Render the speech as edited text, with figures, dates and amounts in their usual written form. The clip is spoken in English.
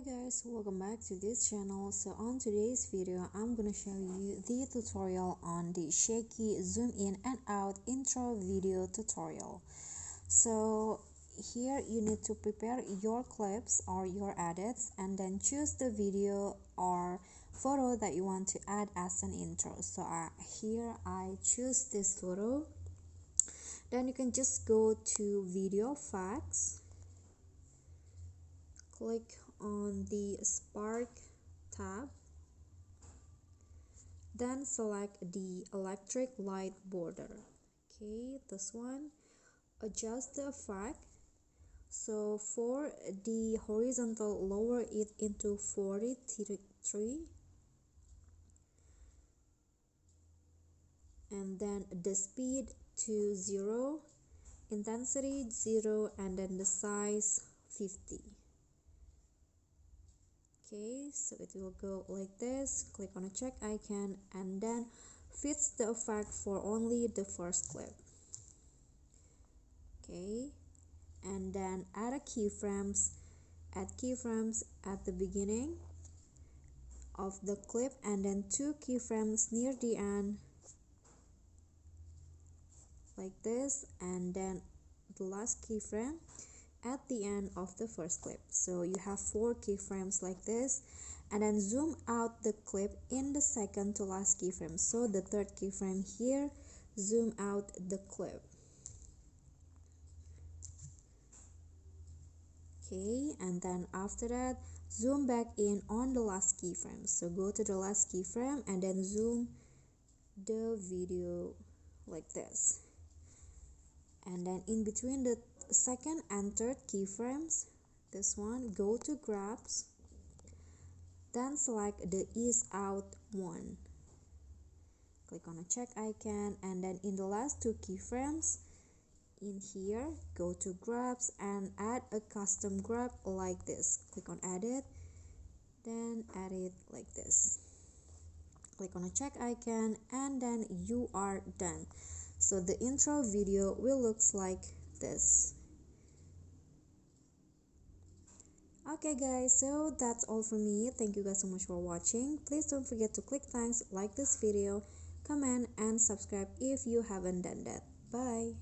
Guys, welcome back to this channel. So on today's video I'm gonna show you the tutorial on the Shaky zoom in and out intro video tutorial. So here you need to prepare your clips or your edits and then choose the video or photo that you want to add as an intro. So here I choose this photo. Then you can just go to video effects, click on the spark tab, then select the electric light border. Okay, this one, adjust the effect. So for the horizontal, lower it into 43, and then the speed to 0, intensity 0, and then the size 50. Okay, so it will go like this. Click on a check icon and then fits the effect for only the first clip. Okay, and then add keyframes at the beginning of the clip and then 2 keyframes near the end like this, and then the last keyframe at the end of the first clip. So you have 4 keyframes like this, and then zoom out the clip in the second to last keyframe. So the third keyframe here, zoom out the clip. Okay, and then after that zoom back in on the last keyframe. So go to the last keyframe and then zoom the video like this, and then in between the second and third keyframes, this one, go to grabs, then select the ease out one, click on a check icon, and then in the last 2 keyframes in here, go to grabs and add a custom grab like this. Click on edit, then add it like this, click on a check icon, and then you are done. So the intro video will looks like this. Okay guys, so that's all from me. Thank you guys so much for watching. Please don't forget to click thanks, like this video, comment and subscribe if you haven't done that. Bye.